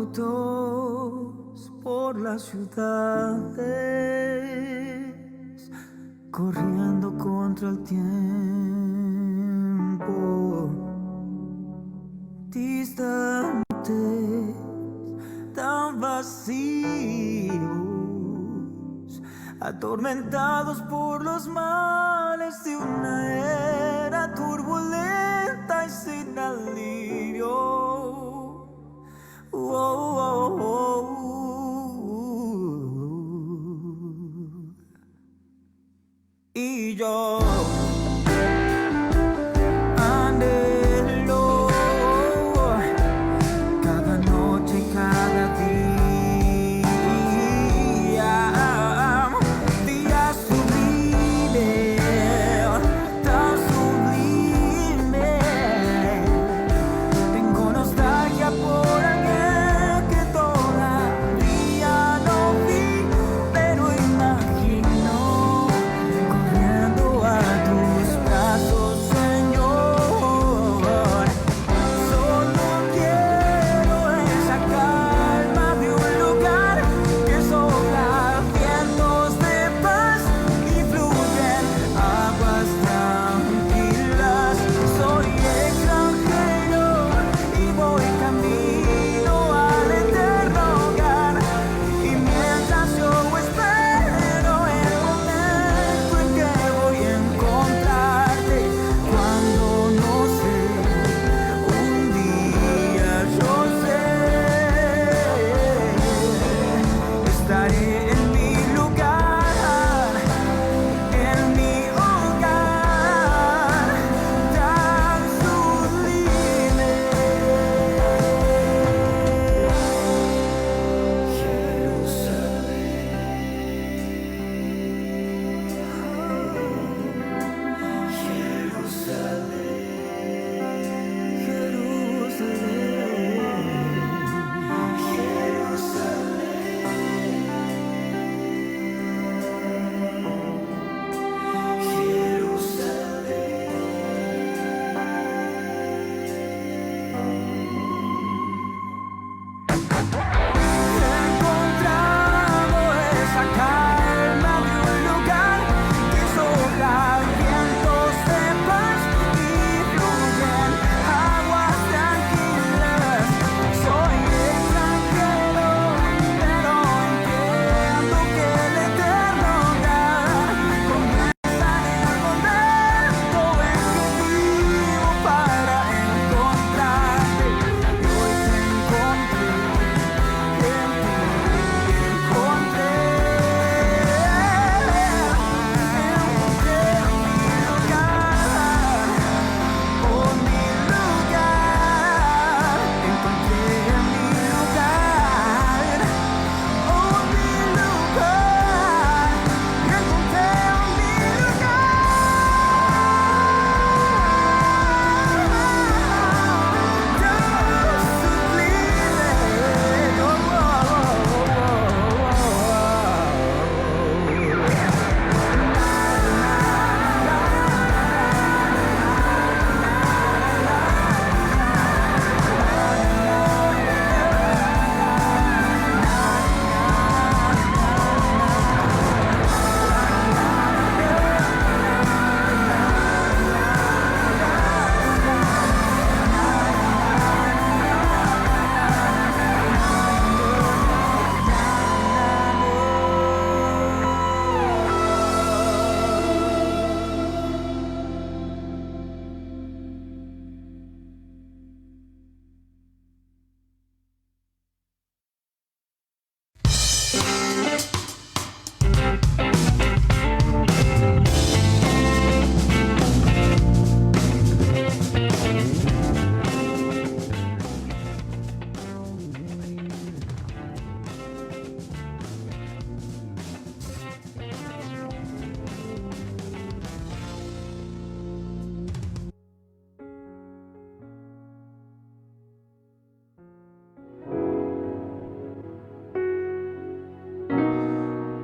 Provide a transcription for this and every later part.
autos por las ciudades, corriendo contra el tiempo, distantes, tan vacíos, atormentados por los males de una era turbulenta y sin alivio. Y yo anhelo cada noche y cada día sublime, tan sublime. Tengo nostalgia por alguien que todavía no vi, pero imagino corriendo a tus brazos, Señor. Solo quiero esa calma de un lugar que sopla vientos de paz y fluyen aguas tranquilas. Soy extranjero y voy camino al eterno hogar, y mientras yo espero el momento en que voy a encontrarte, cuando no sé, un día yo sé, estaré en mi lugar, en mi hogar, tan sublime. Encontrado esa calma de un lugar que sopla vientos de paz y fluyen aguas tranquilas. Soy extranjero, pero entiendo que el eterno hogar comienza en el momento en que vivo para encontrarte. Y hoy te encontré,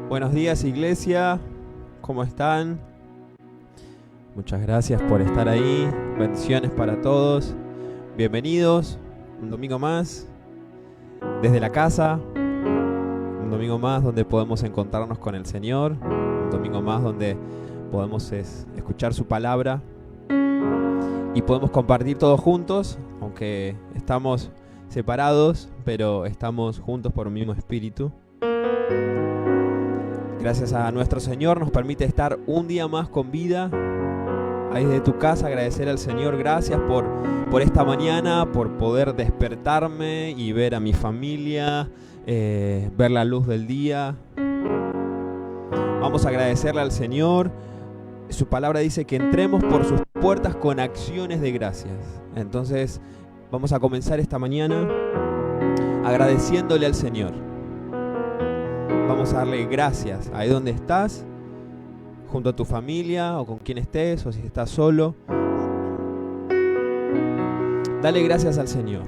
Buenos días, iglesia, ¿cómo están? Muchas gracias por estar ahí, bendiciones para todos, bienvenidos, un domingo más desde la casa, un domingo más donde podemos encontrarnos con el Señor, un domingo más donde podemos escuchar su palabra y podemos compartir todos juntos, aunque estamos separados, pero estamos juntos por un mismo espíritu. Gracias a nuestro Señor nos permite estar un día más con vida. Ahí desde tu casa agradecer al Señor, gracias por esta mañana, por poder despertarme y ver a mi familia, ver la luz del día. Vamos a agradecerle al Señor. Su palabra dice que entremos por sus puertas con acciones de gracias. Entonces vamos a comenzar esta mañana agradeciéndole al Señor. Vamos a darle gracias ahí donde estás, junto a tu familia o con quien estés, o si estás solo. Dale gracias al Señor.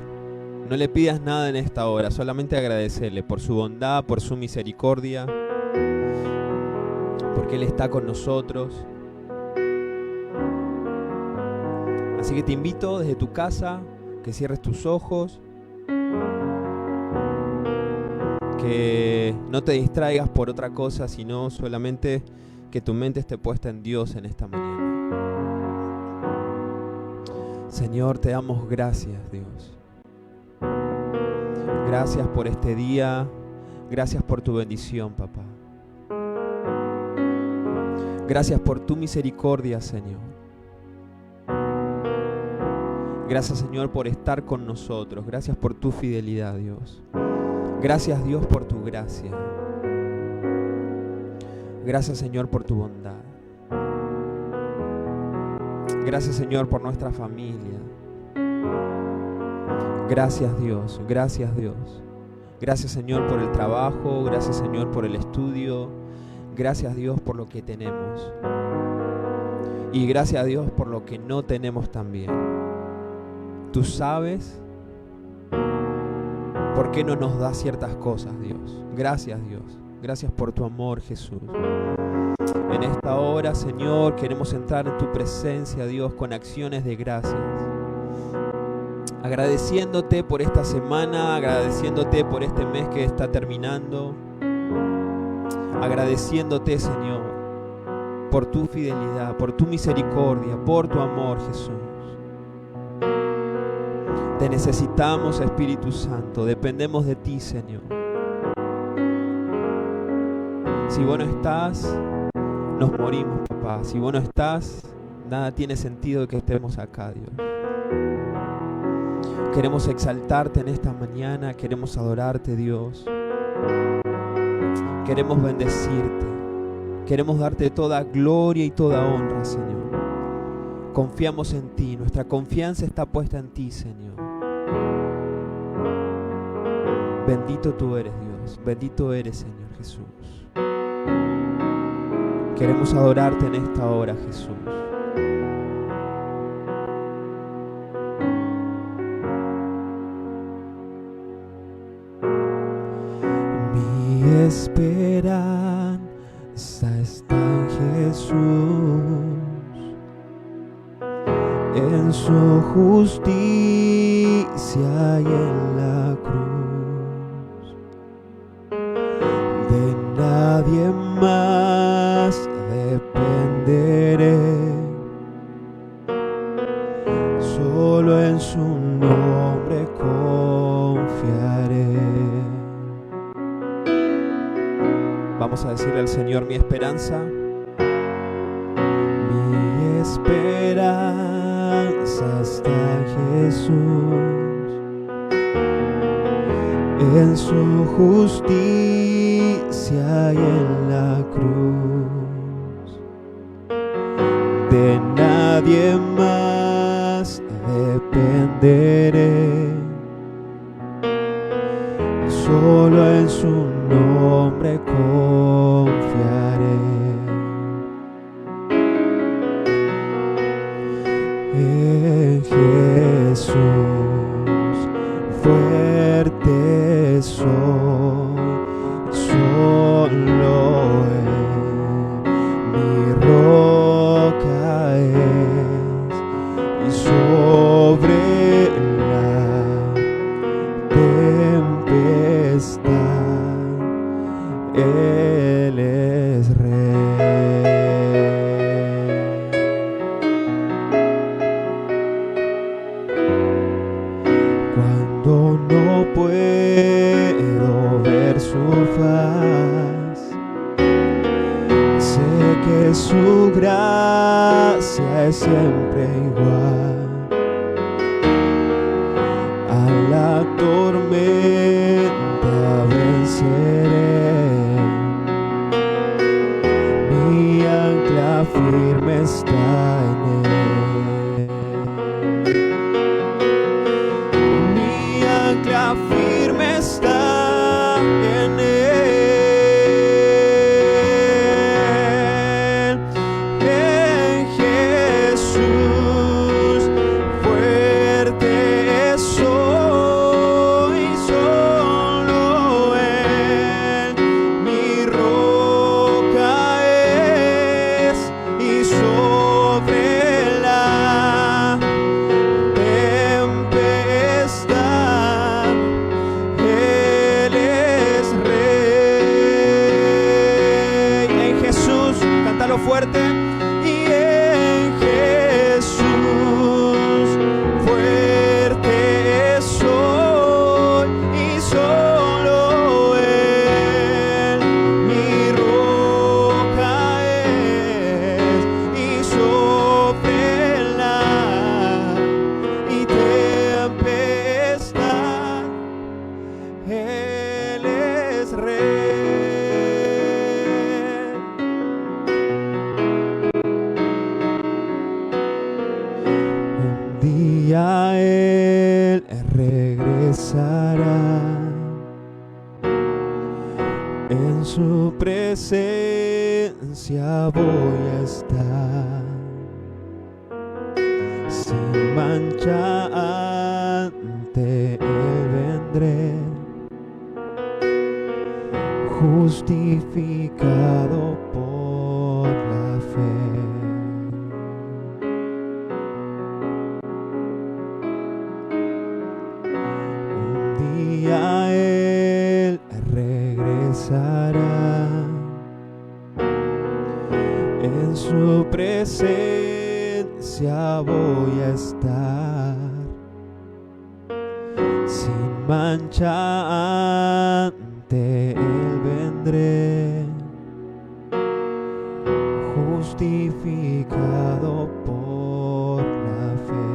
No le pidas nada en esta hora, solamente agradecerle por su bondad, por su misericordia, porque Él está con nosotros. Así que te invito desde tu casa que cierres tus ojos, que no te distraigas por otra cosa, sino solamente que tu mente esté puesta en Dios en esta mañana. Señor, te damos gracias, Dios. Gracias por este día. Gracias por tu bendición, papá. Gracias por tu misericordia, Señor. Gracias, Señor, por estar con nosotros. Gracias por tu fidelidad, Dios. Gracias, Dios, por tu gracia. Gracias, Señor, por tu bondad. Gracias, Señor, por nuestra familia. Gracias, Dios. Gracias, Dios. Gracias, Señor, por el trabajo. Gracias, Señor, por el estudio. Gracias, Dios, por lo que tenemos. Y gracias, Dios, por lo que no tenemos también. Tú sabes por qué no nos das ciertas cosas, Dios. Gracias, Dios. Gracias por tu amor, Jesús. En esta hora, Señor, queremos entrar en tu presencia, Dios, con acciones de gracias. Agradeciéndote por esta semana, agradeciéndote por este mes que está terminando. Agradeciéndote, Señor, por tu fidelidad, por tu misericordia, por tu amor, Jesús. Te necesitamos, Espíritu Santo, dependemos de ti, Señor. Si vos no estás, nos morimos, papá. Si vos no estás, nada tiene sentido de que estemos acá, Dios. Queremos exaltarte en esta mañana, queremos adorarte, Dios. Queremos bendecirte, queremos darte toda gloria y toda honra, Señor. Confiamos en ti, nuestra confianza está puesta en ti, Señor. Bendito tú eres, Dios, bendito eres, Señor Jesús. Queremos adorarte en esta hora, Jesús. Mi esperanza está en Jesús, en su justicia y en la cruz. De nadie más dependeré, solo en su nombre confiaré. Vamos a decirle al Señor: mi esperanza, mi esperanza está en Jesús, en su justicia y en la cruz. De nadie más dependeré, solo en su nombre confiaré. En Jesús fuerte soy, solo Él mi roca es, y sobre la tempestad siempre igual. A la tormenta venceré, mi ancla firme está en él. Mi ancla firme está en él. En Jesús fuerte soy, solo Él mi roca es, y sobre la tempestad Él es Rey. En Jesús, cántalo fuerte. Y en Jesús fuerte soy, y solo Él mi roca es, y sobre la tempestad Él es Rey. Un día Él regresará, en su presencia voy a estar, sin mancha ante Él vendré, justificado por la fe. Día Él regresará, en su presencia voy a estar, sin mancha ante Él vendré, justificado por la fe.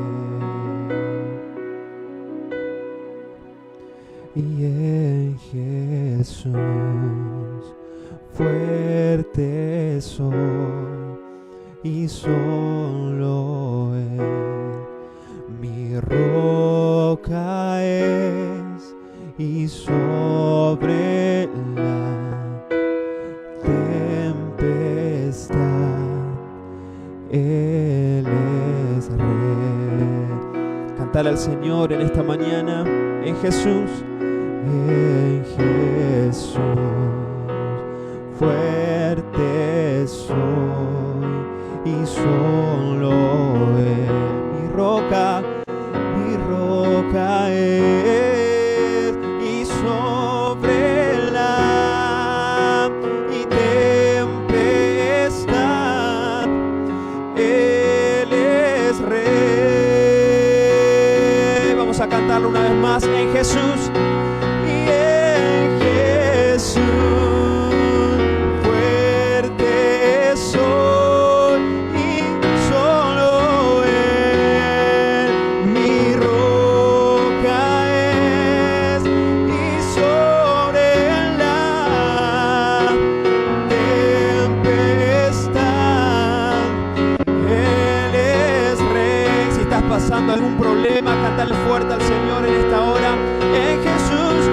Y en Jesús fuerte soy, y solo Él mi roca es, y sobre la tempestad Él es Rey. Cantar al Señor en esta mañana. En Jesús, en Jesús fuerte soy, y solo Él mi roca es, y sobre la tempestad Él es Rey. Vamos a cantarlo una vez más. En Jesús, y en Jesús fuerte soy, y solo Él mi roca es, y sobre la tempestad Él es Rey. Si estás pasando algún problema, cántale fuerte al Señor en esta hora. En Jesús,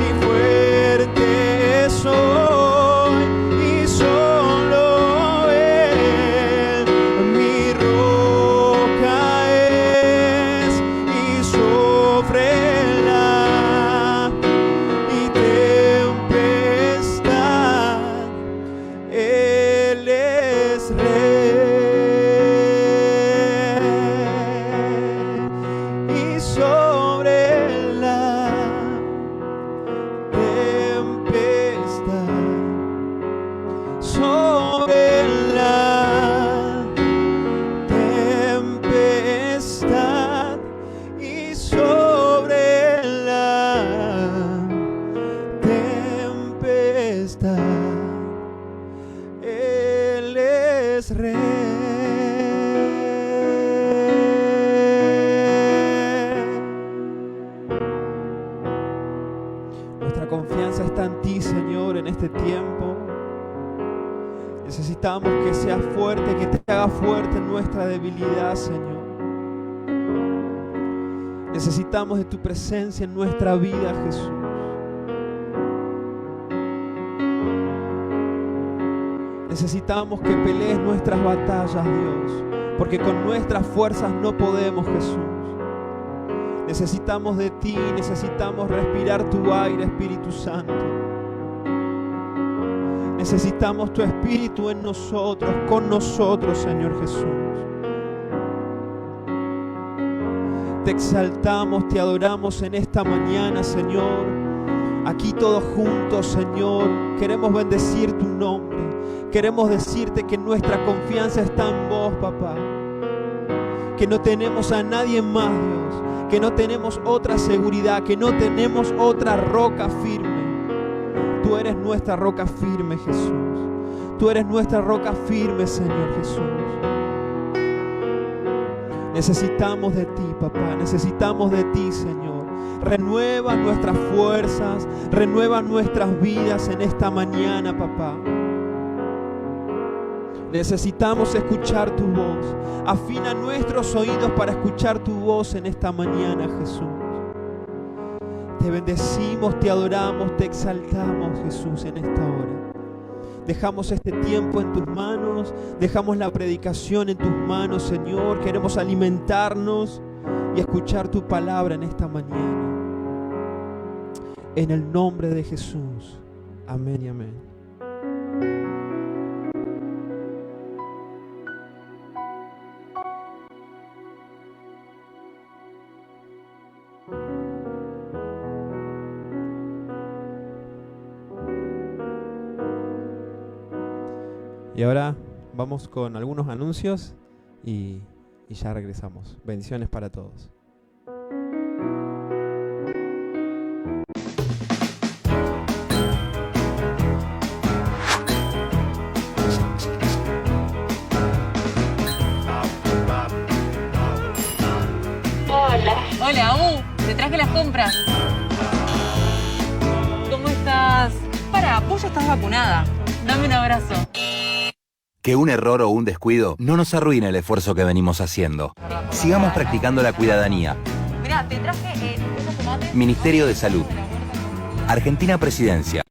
y fuerte soy, y solo Él mi roca es, y sobre la tempestad Él es Rey. Nuestra confianza está en ti, Señor, en este tiempo. Necesitamos que seas fuerte, que te haga fuerte en nuestra debilidad, Señor. Necesitamos de tu presencia en nuestra vida, Jesús. Necesitamos que pelees nuestras batallas, Dios, porque con nuestras fuerzas no podemos, Jesús. Necesitamos de ti, necesitamos respirar tu aire, Espíritu Santo. Necesitamos tu Espíritu en nosotros, con nosotros, Señor Jesús. Te exaltamos, te adoramos en esta mañana, Señor. Aquí todos juntos, Señor, queremos bendecir tu nombre. Queremos decirte que nuestra confianza está en vos, papá. Que no tenemos a nadie más, Dios. Que no tenemos otra seguridad, que no tenemos otra roca firme. Tú eres nuestra roca firme, Jesús. Tú eres nuestra roca firme, Señor Jesús. Necesitamos de ti, papá. Necesitamos de ti, Señor. Renueva nuestras fuerzas. Renueva nuestras vidas en esta mañana, papá. Necesitamos escuchar tu voz. Afina nuestros oídos para escuchar tu voz en esta mañana, Jesús. Te bendecimos, te adoramos, te exaltamos, Jesús, en esta hora. Dejamos este tiempo en tus manos, dejamos la predicación en tus manos, Señor. Queremos alimentarnos y escuchar tu palabra en esta mañana. En el nombre de Jesús. Amén y amén. Y ahora vamos con algunos anuncios y ya regresamos. Bendiciones para todos. Hola, te traje las compras. ¿Cómo estás? Para, vos ya estás vacunada. Dame un abrazo. Que un error o un descuido no nos arruine el esfuerzo que venimos haciendo. Sigamos practicando la cuidadanía. Mirá, te traje unos tomates. Ministerio de Salud. Argentina Presidencia.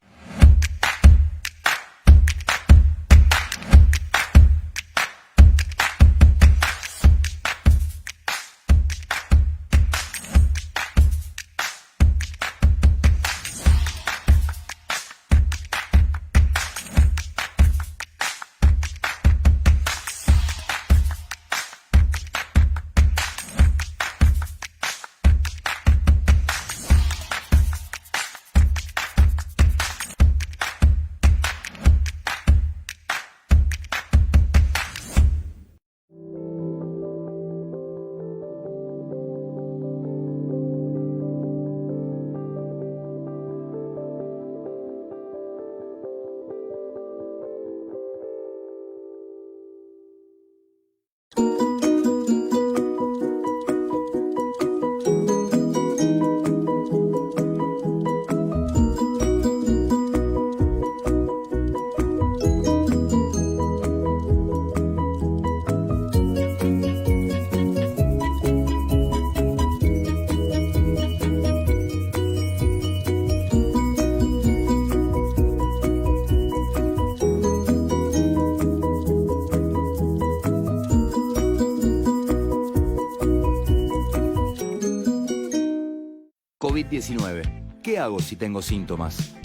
COVID-19. ¿Qué hago si tengo síntomas?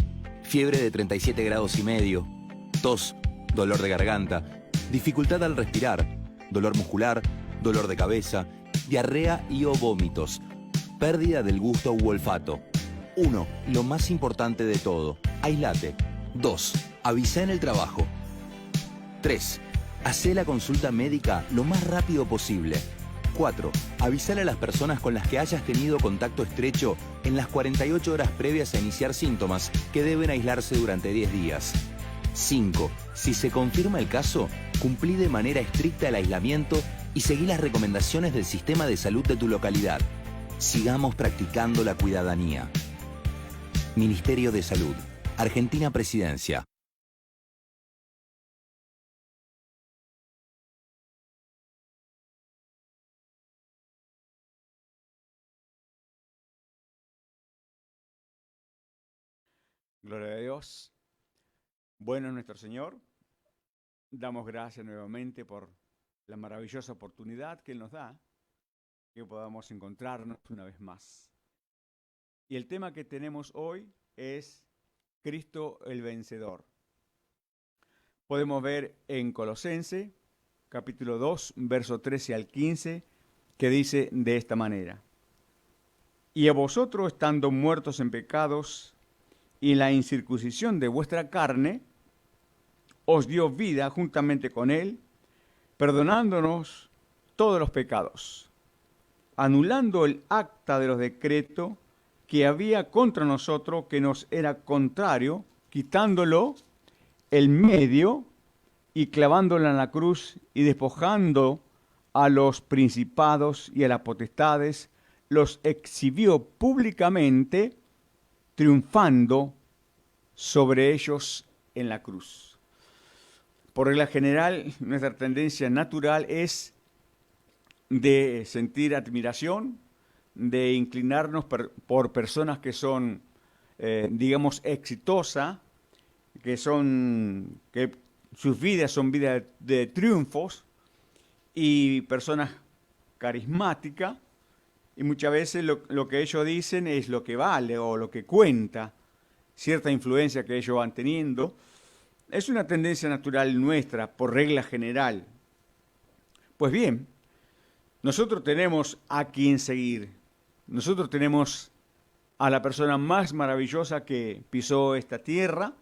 Fiebre de 37 grados y medio, tos, dolor de garganta, dificultad al respirar, dolor muscular, dolor de cabeza, diarrea y o vómitos, pérdida del gusto u olfato. 1. Lo más importante de todo, aislate. 2. Avisa en el trabajo. 3. Hacé la consulta médica lo más rápido posible. 4. Avisar a las personas con las que hayas tenido contacto estrecho en las 48 horas previas a iniciar síntomas que deben aislarse durante 10 días. 5. Si se confirma el caso, cumplí de manera estricta el aislamiento y seguí las recomendaciones del sistema de salud de tu localidad. Sigamos practicando la cuidadanía. Ministerio de Salud. Argentina Presidencia. Gloria a Dios. Bueno es nuestro Señor. Damos gracias nuevamente por la maravillosa oportunidad que Él nos da, que podamos encontrarnos una vez más. Y el tema que tenemos hoy es Cristo el Vencedor. Podemos ver en Colosense, capítulo 2, verso 13 al 15, que dice de esta manera: Y a vosotros, estando muertos en pecados y la incircuncisión de vuestra carne, os dio vida juntamente con Él, perdonándonos todos los pecados, anulando el acta de los decretos que había contra nosotros, que nos era contrario, quitándolo el medio y clavándolo en la cruz, y despojando a los principados y a las potestades, los exhibió públicamente, triunfando sobre ellos en la cruz. Por regla general, nuestra tendencia natural es de sentir admiración, de inclinarnos por personas que son, digamos, exitosas, que sus vidas son vidas de triunfos, y personas carismáticas, y muchas veces lo que ellos dicen es lo que vale o lo que cuenta, cierta influencia que ellos van teniendo. Es una tendencia natural nuestra, por regla general. Pues bien, nosotros tenemos a quien seguir. Nosotros tenemos a la persona más maravillosa que pisó esta tierra,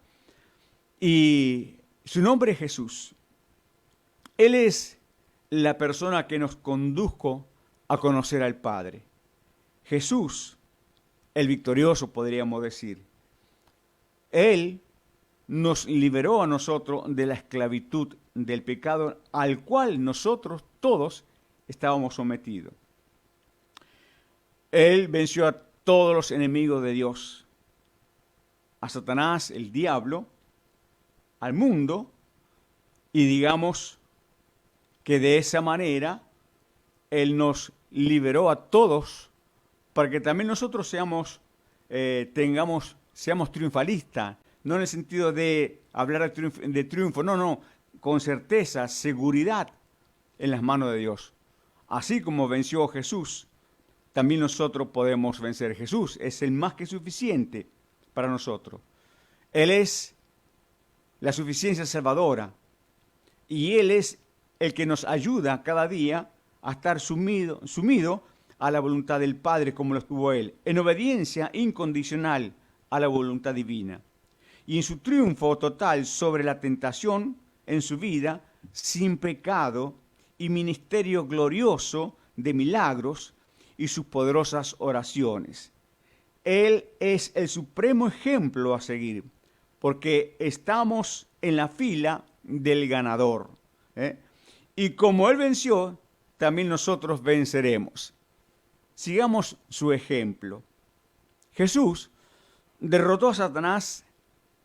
y su nombre es Jesús. Él es la persona que nos condujo a conocer al Padre. Jesús, el victorioso, podríamos decir. Él nos liberó a nosotros de la esclavitud del pecado al cual nosotros todos estábamos sometidos. Él venció a todos los enemigos de Dios, a Satanás, el diablo, al mundo, y digamos que de esa manera Él nos liberó a todos para que también nosotros seamos triunfalistas, no en el sentido de hablar de triunfo, no, con certeza, seguridad en las manos de Dios. Así como venció Jesús, también nosotros podemos vencer. Jesús es el más que suficiente para nosotros. Él es la suficiencia salvadora, y Él es el que nos ayuda cada día a estar sumido a la voluntad del Padre, como lo estuvo Él, en obediencia incondicional a la voluntad divina. Y en su triunfo total sobre la tentación en su vida, sin pecado, y ministerio glorioso de milagros y sus poderosas oraciones. Él es el supremo ejemplo a seguir, porque estamos en la fila del ganador. Y como Él venció, también nosotros venceremos. Sigamos su ejemplo. Jesús derrotó a Satanás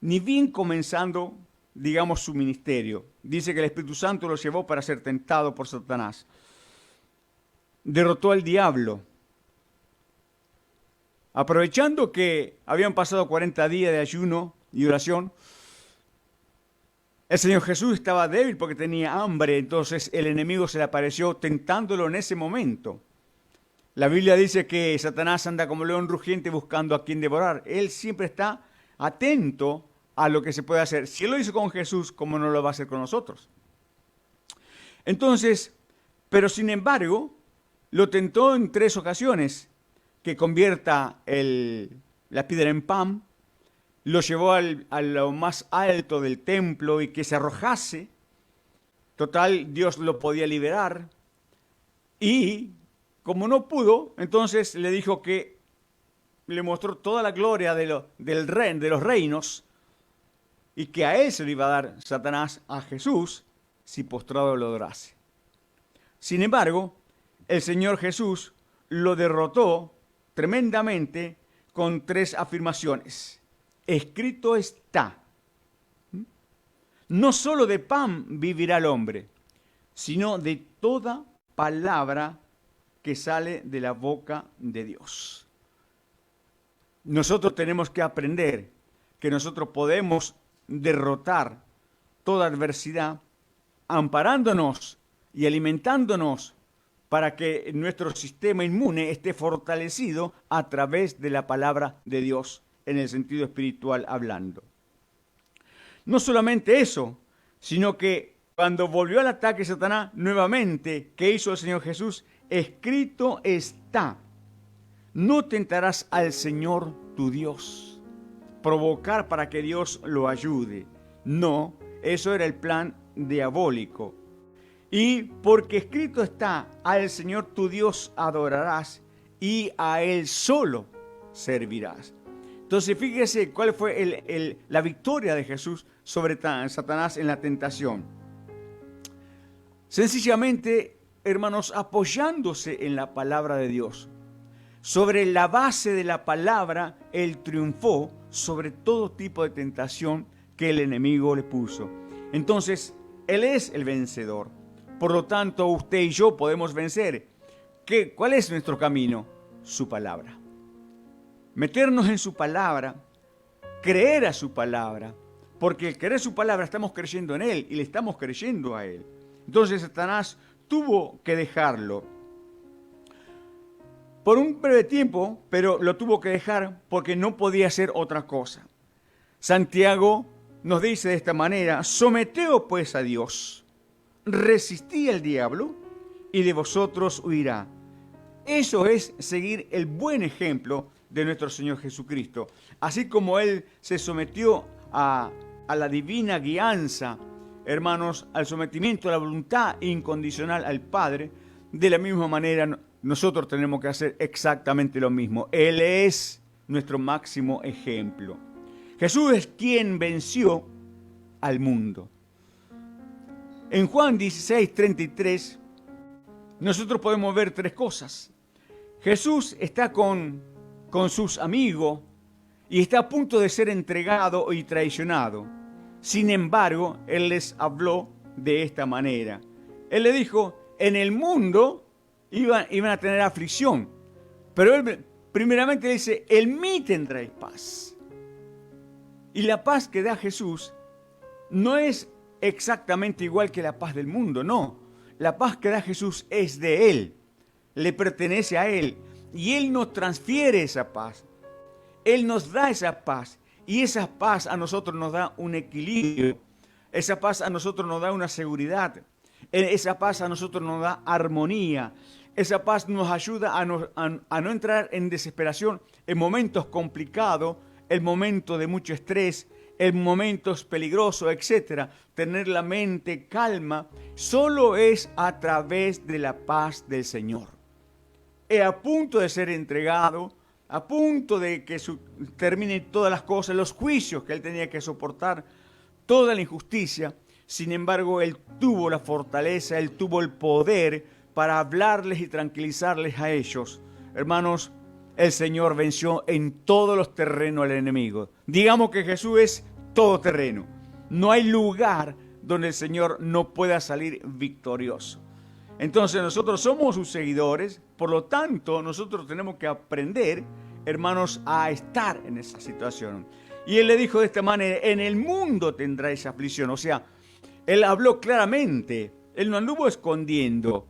ni bien comenzando, digamos, su ministerio. Dice que el Espíritu Santo lo llevó para ser tentado por Satanás. Derrotó al diablo. Aprovechando que habían pasado 40 días de ayuno y oración, el Señor Jesús estaba débil porque tenía hambre, entonces el enemigo se le apareció tentándolo en ese momento. La Biblia dice que Satanás anda como león rugiente buscando a quien devorar. Él siempre está atento a lo que se puede hacer. Si Él lo hizo con Jesús, ¿cómo no lo va a hacer con nosotros? Entonces, pero sin embargo, lo tentó en 3 ocasiones, que convierta la piedra en pan, lo llevó a lo más alto del templo y que se arrojase. Total, Dios lo podía liberar. Y como no pudo, entonces le dijo que le mostró toda la gloria de los reinos y que a él se lo iba a dar Satanás a Jesús si postrado lo adorase. Sin embargo, el Señor Jesús lo derrotó tremendamente con 3 afirmaciones. Escrito está. No solo de pan vivirá el hombre, sino de toda palabra que sale de la boca de Dios. Nosotros tenemos que aprender que nosotros podemos derrotar toda adversidad amparándonos y alimentándonos para que nuestro sistema inmune esté fortalecido a través de la palabra de Dios en el sentido espiritual hablando. No solamente eso, sino que cuando volvió al ataque Satanás nuevamente, ¿qué hizo el Señor Jesús? Escrito está, no tentarás al Señor tu Dios, provocar para que Dios lo ayude. No, eso era el plan diabólico. Y porque escrito está, al Señor tu Dios adorarás y a Él solo servirás. Entonces fíjese cuál fue la victoria de Jesús sobre Satanás en la tentación. Sencillamente, hermanos, apoyándose en la palabra de Dios. Sobre la base de la palabra, Él triunfó sobre todo tipo de tentación que el enemigo le puso. Entonces, Él es el vencedor. Por lo tanto, usted y yo podemos vencer. ¿Cuál es nuestro camino? Su palabra. Meternos en su palabra, creer a su palabra, porque al creer su palabra estamos creyendo en Él y le estamos creyendo a Él. Entonces Satanás tuvo que dejarlo por un breve tiempo, pero lo tuvo que dejar porque no podía hacer otra cosa. Santiago nos dice de esta manera: someteos pues a Dios, resistí al diablo y de vosotros huirá. Eso es seguir el buen ejemplo de nuestro Señor Jesucristo. Así como Él se sometió a la divina guianza, hermanos, al sometimiento a la voluntad incondicional al Padre, de la misma manera nosotros tenemos que hacer exactamente lo mismo. Él es nuestro máximo ejemplo. Jesús es quien venció al mundo. En Juan 16:33, nosotros podemos ver 3 cosas. Jesús está con sus amigos y está a punto de ser entregado y traicionado. Sin embargo, Él les habló de esta manera. Él le dijo, en el mundo iban a tener aflicción, pero Él primeramente dice, en mí tendréis paz. Y la paz que da Jesús no es exactamente igual que la paz del mundo, no. La paz que da Jesús es de Él, le pertenece a Él. Y Él nos transfiere esa paz. Él nos da esa paz. Y esa paz a nosotros nos da un equilibrio. Esa paz a nosotros nos da una seguridad. Esa paz a nosotros nos da armonía. Esa paz nos ayuda a no entrar en desesperación en momentos complicados, en momentos de mucho estrés, en momentos peligrosos, etc. Tener la mente calma solo es a través de la paz del Señor. A punto de ser entregado, a punto de que terminen todas las cosas, los juicios que Él tenía que soportar, toda la injusticia. Sin embargo, Él tuvo la fortaleza, Él tuvo el poder para hablarles y tranquilizarles a ellos. Hermanos, el Señor venció en todos los terrenos al enemigo. Digamos que Jesús es todoterreno. No hay lugar donde el Señor no pueda salir victorioso. Entonces nosotros somos sus seguidores, por lo tanto nosotros tenemos que aprender, hermanos, a estar en esa situación. Y Él le dijo de esta manera, en el mundo tendráis aflicción. O sea, Él habló claramente, Él no anduvo escondiendo.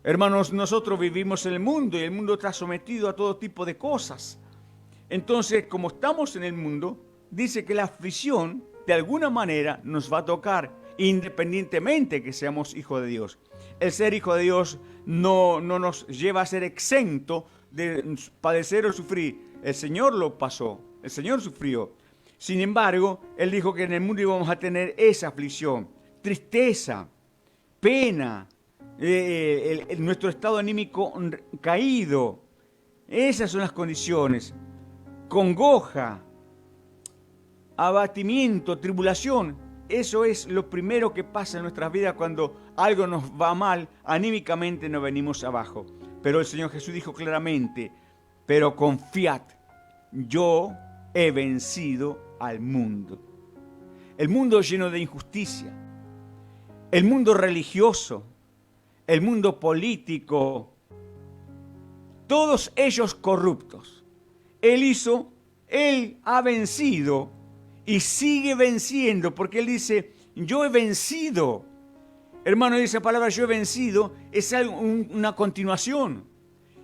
Hermanos, nosotros vivimos en el mundo y el mundo está sometido a todo tipo de cosas. Entonces, como estamos en el mundo, dice que la aflicción de alguna manera nos va a tocar, independientemente que seamos hijos de Dios. El ser hijo de Dios no nos lleva a ser exento de padecer o sufrir. El Señor lo pasó, el Señor sufrió. Sin embargo, Él dijo que en el mundo íbamos a tener esa aflicción, tristeza, pena, nuestro estado anímico caído. Esas son las condiciones. Congoja. abatimiento, tribulación. Eso es lo primero que pasa en nuestras vidas cuando algo nos va mal, anímicamente nos venimos abajo. Pero el Señor Jesús dijo claramente, pero confiad, yo he vencido al mundo. El mundo lleno de injusticia, el mundo religioso, el mundo político, todos ellos corruptos. Él ha vencido y sigue venciendo, porque Él dice, yo he vencido. Hermano, esa palabra yo he vencido es una continuación.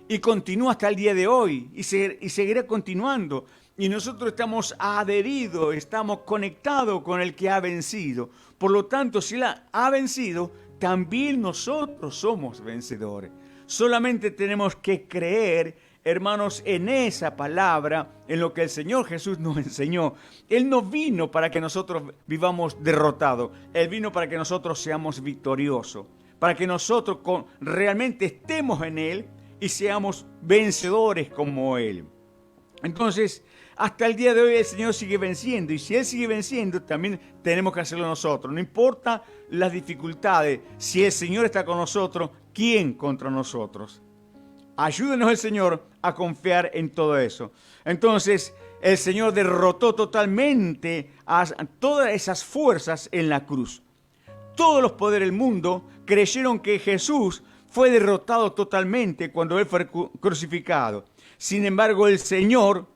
Y continúa hasta el día de hoy y seguirá continuando. Y nosotros estamos adheridos, estamos conectados con el que ha vencido. Por lo tanto, si Él ha vencido, también nosotros somos vencedores. Solamente tenemos que creer, hermanos, en esa palabra, en lo que el Señor Jesús nos enseñó. Él no vino para que nosotros vivamos derrotados. Él vino para que nosotros seamos victoriosos. Para que nosotros realmente estemos en Él y seamos vencedores como Él. Entonces, hasta el día de hoy el Señor sigue venciendo. Y si Él sigue venciendo, también tenemos que hacerlo nosotros. No importa las dificultades. Si el Señor está con nosotros, ¿quién contra nosotros? Ayúdenos el Señor a confiar en todo eso. Entonces, el Señor derrotó totalmente a todas esas fuerzas en la cruz. Todos los poderes del mundo creyeron que Jesús fue derrotado totalmente cuando Él fue crucificado. Sin embargo, el Señor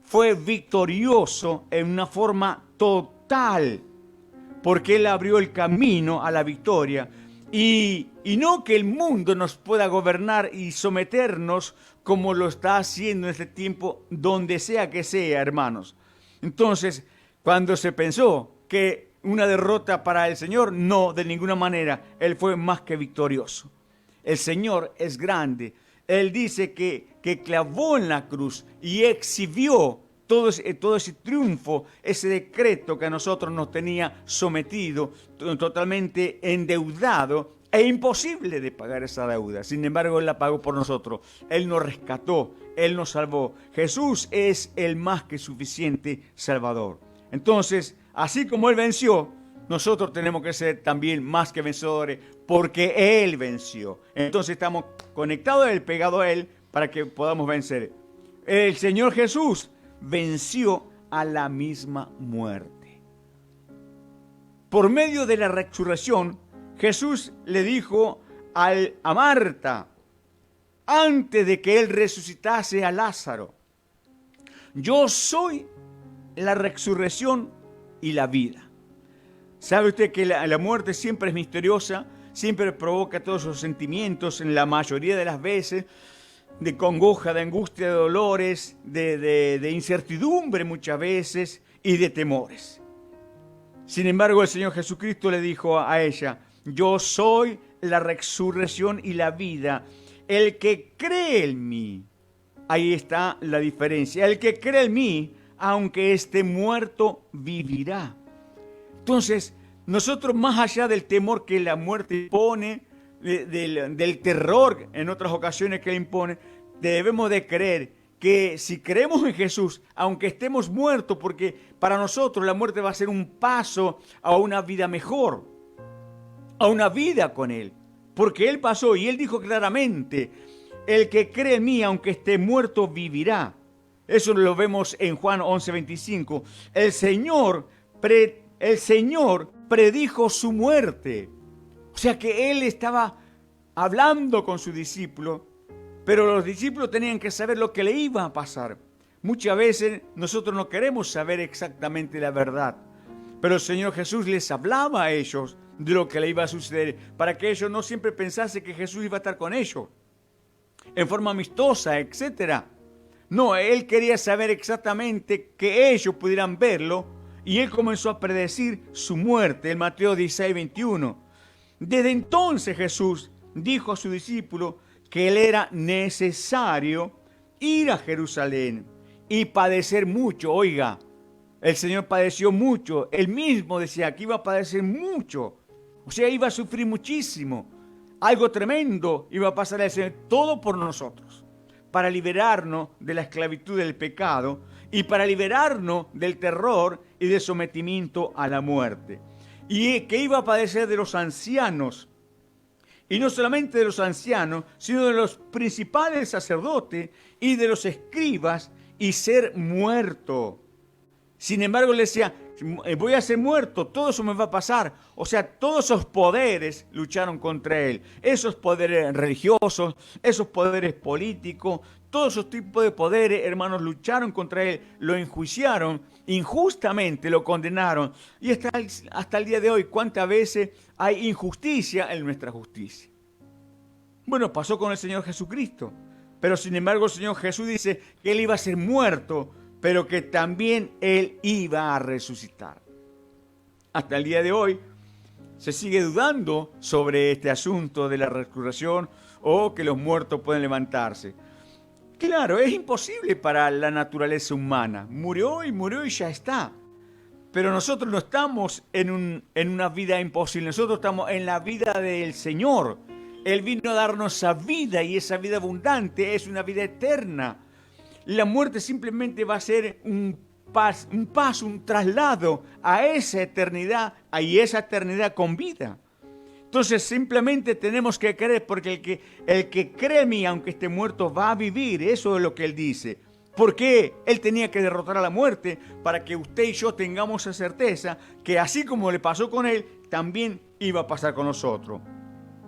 fue victorioso en una forma total, porque Él abrió el camino a la victoria. Y no que el mundo nos pueda gobernar y someternos como lo está haciendo en este tiempo, donde sea que sea, hermanos. Entonces, cuando se pensó que una derrota para el Señor, no, de ninguna manera, Él fue más que victorioso. El Señor es grande. Él dice que clavó en la cruz y exhibió todo ese triunfo, ese decreto que a nosotros nos tenía sometido, totalmente endeudado e imposible de pagar esa deuda. Sin embargo, Él la pagó por nosotros. Él nos rescató, Él nos salvó. Jesús es el más que suficiente Salvador. Entonces, así como Él venció, nosotros tenemos que ser también más que vencedores, porque Él venció. Entonces estamos conectados a Él, pegados a Él, para que podamos vencer. El Señor Jesús venció a la misma muerte. Por medio de la resurrección, Jesús le dijo a Marta, antes de que Él resucitase a Lázaro, yo soy la resurrección y la vida. ¿Sabe usted que la muerte siempre es misteriosa? Siempre provoca todos esos sentimientos, en la mayoría de las veces, de congoja, de angustia, de dolores, de incertidumbre muchas veces y de temores. Sin embargo, el Señor Jesucristo le dijo a ella, yo soy la resurrección y la vida. El que cree en mí, ahí está la diferencia. El que cree en mí, aunque esté muerto, vivirá. Entonces, nosotros más allá del temor que la muerte impone, del terror en otras ocasiones que impone, debemos de creer que si creemos en Jesús, aunque estemos muertos, porque para nosotros la muerte va a ser un paso a una vida mejor, a una vida con Él, porque Él pasó y Él dijo claramente, el que cree en mí, aunque esté muerto, vivirá. Eso lo vemos en Juan 11:25. El Señor predijo su muerte. O sea que Él estaba hablando con sus discípulos, pero los discípulos tenían que saber lo que le iba a pasar. Muchas veces nosotros no queremos saber exactamente la verdad, pero el Señor Jesús les hablaba a ellos de lo que le iba a suceder, para que ellos no siempre pensasen que Jesús iba a estar con ellos, en forma amistosa, etc. No, Él quería saber exactamente que ellos pudieran verlo, y Él comenzó a predecir su muerte, en Mateo 16:21. Desde entonces Jesús dijo a su discípulo que Él era necesario ir a Jerusalén y padecer mucho. Oiga, el Señor padeció mucho. Él mismo decía que iba a padecer mucho. O sea, iba a sufrir muchísimo. Algo tremendo iba a pasar al Señor. Todo por nosotros. Para liberarnos de la esclavitud del pecado y para liberarnos del terror y de sometimiento a la muerte, y que iba a padecer de los ancianos, y no solamente de los ancianos, sino de los principales sacerdotes y de los escribas, y ser muerto. Sin embargo, le decía, voy a ser muerto, todo eso me va a pasar. O sea, todos esos poderes lucharon contra él. Esos poderes religiosos, esos poderes políticos, todos esos tipos de poderes, hermanos, lucharon contra él, lo enjuiciaron, injustamente lo condenaron. Y hasta el día de hoy, ¿cuántas veces hay injusticia en nuestra justicia? Bueno, pasó con el Señor Jesucristo. Pero sin embargo, el Señor Jesús dice que él iba a ser muerto, pero que también él iba a resucitar. Hasta el día de hoy se sigue dudando sobre este asunto de la resurrección o que los muertos pueden levantarse. Claro, es imposible para la naturaleza humana. Murió y ya está. Pero nosotros no estamos en una vida imposible, nosotros estamos en la vida del Señor. Él vino a darnos esa vida y esa vida abundante es una vida eterna. La muerte simplemente va a ser un paso, un traslado a esa eternidad, y esa eternidad con vida. Entonces simplemente tenemos que creer, porque el que cree en mí, aunque esté muerto, va a vivir. Eso es lo que él dice. ¿Por qué? Él tenía que derrotar a la muerte para que usted y yo tengamos esa certeza que así como le pasó con él, también iba a pasar con nosotros.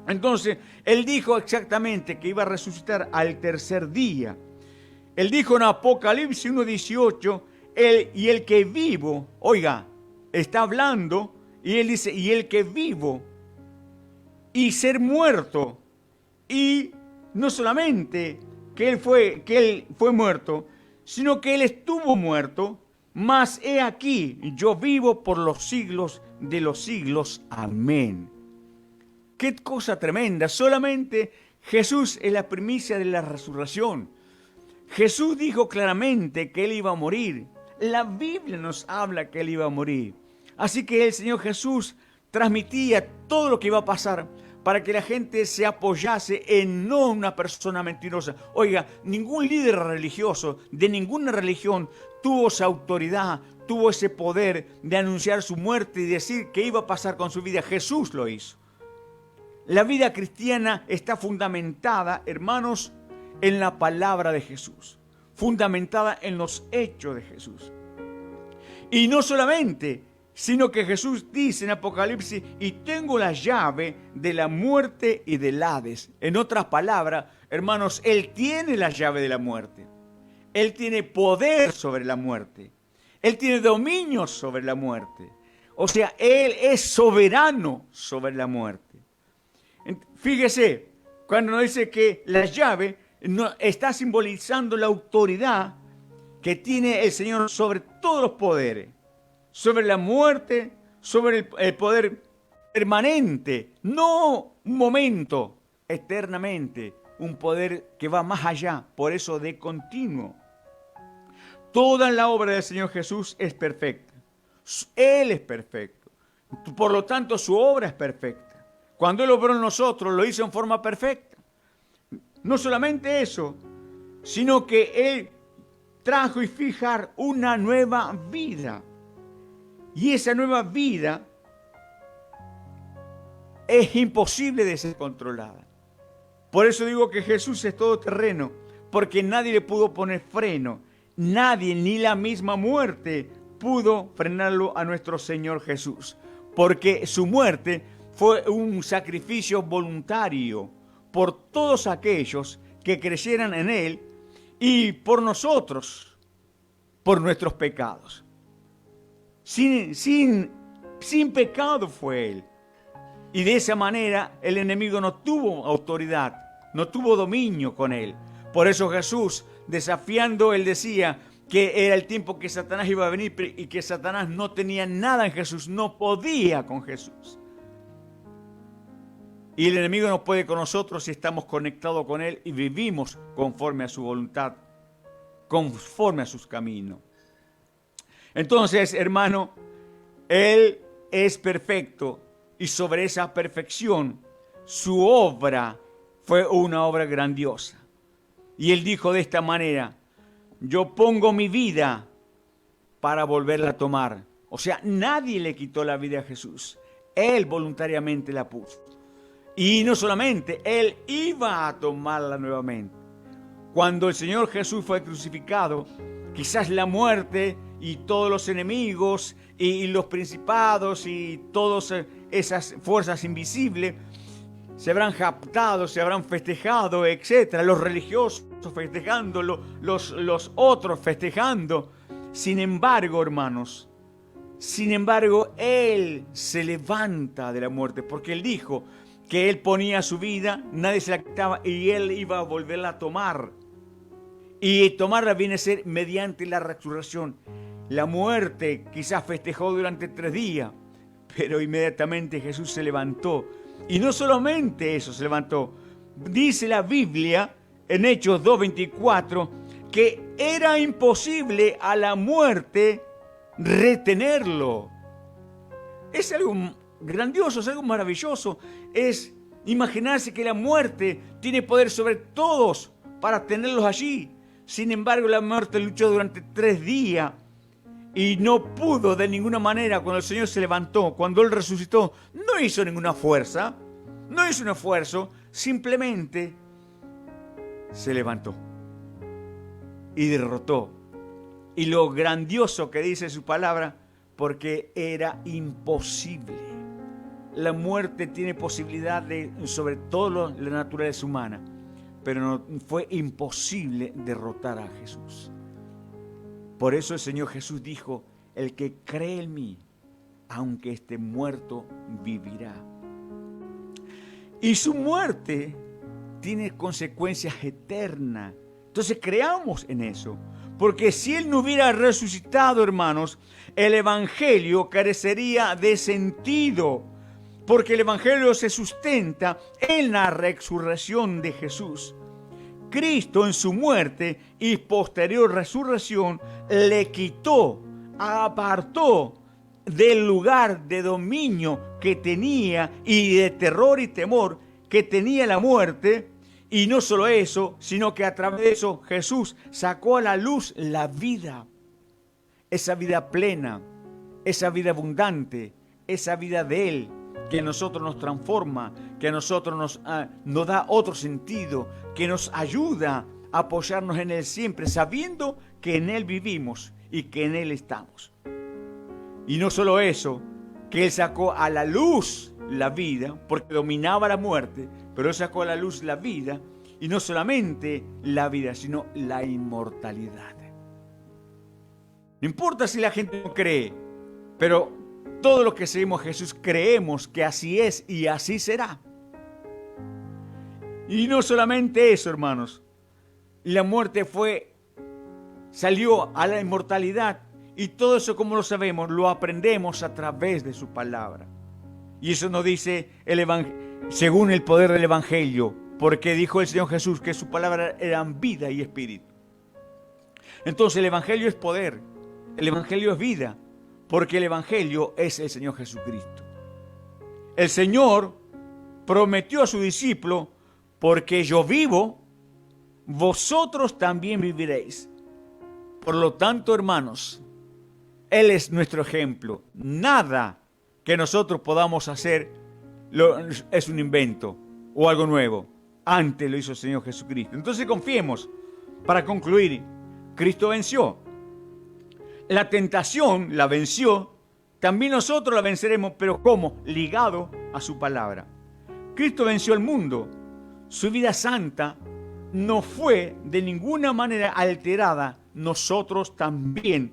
Entonces, él dijo exactamente que iba a resucitar al tercer día. Él dijo en Apocalipsis 1:18, y el que vivo, oiga, está hablando, y él dice, y el que vivo, y ser muerto, y no solamente que él fue muerto, sino que él estuvo muerto, mas he aquí, yo vivo por los siglos de los siglos. Amén. Qué cosa tremenda. Solamente Jesús es la primicia de la resurrección. Jesús dijo claramente que él iba a morir. La Biblia nos habla que él iba a morir. Así que el Señor Jesús transmitía todo lo que iba a pasar para que la gente se apoyase en no una persona mentirosa. Oiga, ningún líder religioso de ninguna religión tuvo esa autoridad, tuvo ese poder de anunciar su muerte y decir qué iba a pasar con su vida. Jesús lo hizo. La vida cristiana está fundamentada, hermanos, en la palabra de Jesús, fundamentada en los hechos de Jesús. Y no solamente, sino que Jesús dice en Apocalipsis, y tengo la llave de la muerte y del Hades. En otras palabras, hermanos, Él tiene la llave de la muerte. Él tiene poder sobre la muerte. Él tiene dominio sobre la muerte. O sea, Él es soberano sobre la muerte. Fíjese, cuando nos dice que la llave está simbolizando la autoridad que tiene el Señor sobre todos los poderes, sobre la muerte, sobre el poder permanente, no un momento, eternamente, un poder que va más allá, por eso de continuo. Toda la obra del Señor Jesús es perfecta. Él es perfecto. Por lo tanto, su obra es perfecta. Cuando Él obró en nosotros, lo hizo en forma perfecta. No solamente eso, sino que Él trajo y fijar una nueva vida. Y esa nueva vida es imposible de ser controlada. Por eso digo que Jesús es todoterreno, porque nadie le pudo poner freno. Nadie, ni la misma muerte, pudo frenarlo a nuestro Señor Jesús. Porque su muerte fue un sacrificio voluntario por todos aquellos que creyeran en Él y por nosotros, por nuestros pecados. Sin pecado fue Él. Y de esa manera el enemigo no tuvo autoridad, no tuvo dominio con Él. Por eso Jesús, desafiando, Él decía que era el tiempo que Satanás iba a venir y que Satanás no tenía nada en Jesús, no podía con Jesús. Y el enemigo no puede con nosotros si estamos conectados con Él y vivimos conforme a su voluntad, conforme a sus caminos. Entonces, hermano, Él es perfecto y sobre esa perfección su obra fue una obra grandiosa. Y Él dijo de esta manera, yo pongo mi vida para volverla a tomar. O sea, nadie le quitó la vida a Jesús. Él voluntariamente la puso. Y no solamente, Él iba a tomarla nuevamente. Cuando el Señor Jesús fue crucificado, quizás la muerte y todos los enemigos y los principados y todas esas fuerzas invisibles se habrán jactado, se habrán festejado, etc. Los religiosos festejando, los otros festejando. Sin embargo, hermanos, Él se levanta de la muerte, porque Él dijo que Él ponía su vida, nadie se la quitaba y Él iba a volverla a tomar. Y tomarla viene a ser mediante la resurrección. La muerte quizás festejó durante 3 días, pero inmediatamente Jesús se levantó. Y no solamente eso, se levantó. Dice la Biblia en Hechos 2:24 que era imposible a la muerte retenerlo. Es algo grandioso, es algo maravilloso. Es imaginarse que la muerte tiene poder sobre todos para tenerlos allí. Sin embargo, la muerte luchó durante 3 días y no pudo de ninguna manera. Cuando el Señor se levantó, cuando Él resucitó, no hizo ninguna fuerza, no hizo un esfuerzo, simplemente se levantó y derrotó. Y lo grandioso que dice su palabra, porque era imposible. La muerte tiene posibilidad sobre todo la naturaleza humana, pero no fue imposible derrotar a Jesús. Por eso el Señor Jesús dijo: el que cree en mí, aunque esté muerto, vivirá. Y su muerte tiene consecuencias eternas. Entonces creamos en eso. Porque si Él no hubiera resucitado, hermanos, el Evangelio carecería de sentido. Porque el Evangelio se sustenta en la resurrección de Jesús. Cristo en su muerte y posterior resurrección le quitó, apartó del lugar de dominio que tenía y de terror y temor que tenía la muerte. Y no solo eso, sino que a través de eso Jesús sacó a la luz la vida. Esa vida plena, esa vida abundante, esa vida de Él, que a nosotros nos transforma, que a nosotros nos da otro sentido, que nos ayuda a apoyarnos en Él siempre, sabiendo que en Él vivimos y que en Él estamos. Y no solo eso, que Él sacó a la luz la vida, porque dominaba la muerte, pero Él sacó a la luz la vida, y no solamente la vida, sino la inmortalidad. No importa si la gente no cree, pero todos los que seguimos a Jesús creemos que así es y así será. Y no solamente eso, hermanos. La muerte salió a la inmortalidad, y todo eso, como lo sabemos, lo aprendemos a través de su palabra. Y eso nos dice según el poder del Evangelio, porque dijo el Señor Jesús que su palabra eran vida y espíritu. Entonces el Evangelio es poder, el Evangelio es vida, porque el Evangelio es el Señor Jesucristo. El Señor prometió a su discípulo: porque yo vivo, vosotros también viviréis. Por lo tanto, hermanos, Él es nuestro ejemplo. Nada que nosotros podamos hacer es un invento o algo nuevo. Antes lo hizo el Señor Jesucristo. Entonces confiemos. Para concluir, Cristo venció. La tentación la venció. También nosotros la venceremos, pero ¿cómo? Ligado a su palabra. Cristo venció el mundo. Su vida santa no fue de ninguna manera alterada. Nosotros también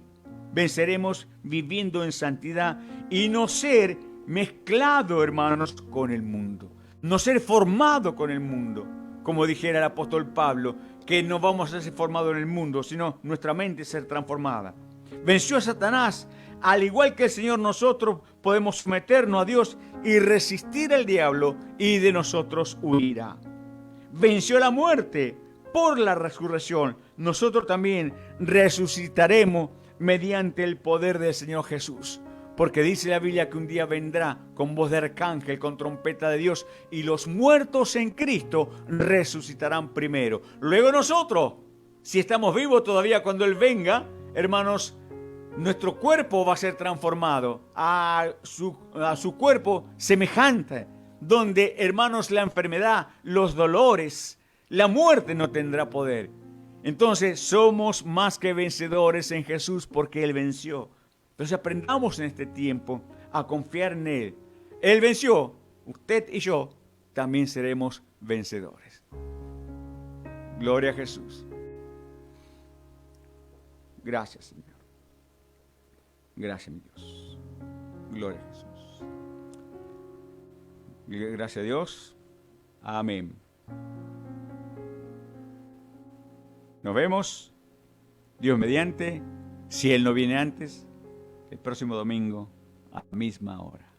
venceremos viviendo en santidad y no ser mezclado, hermanos, con el mundo. No ser formado con el mundo. Como dijera el apóstol Pablo, que no vamos a ser formados en el mundo, sino nuestra mente ser transformada. Venció a Satanás. Al igual que el Señor, nosotros podemos someternos a Dios y resistir al diablo, y de nosotros huirá. Venció la muerte por la resurrección. Nosotros también resucitaremos mediante el poder del Señor Jesús. Porque dice la Biblia que un día vendrá con voz de arcángel, con trompeta de Dios, y los muertos en Cristo resucitarán primero. Luego nosotros, si estamos vivos todavía cuando Él venga, hermanos, nuestro cuerpo va a ser transformado a su cuerpo semejante, donde, hermanos, la enfermedad, los dolores, la muerte no tendrá poder. Entonces somos más que vencedores en Jesús porque Él venció. Entonces aprendamos en este tiempo a confiar en Él. Él venció, usted y yo también seremos vencedores. Gloria a Jesús. Gracias, Señor. Gracias, mi Dios. Gloria a Jesús. Gracias a Dios. Amén. Nos vemos, Dios mediante, si Él no viene antes, el próximo domingo a la misma hora.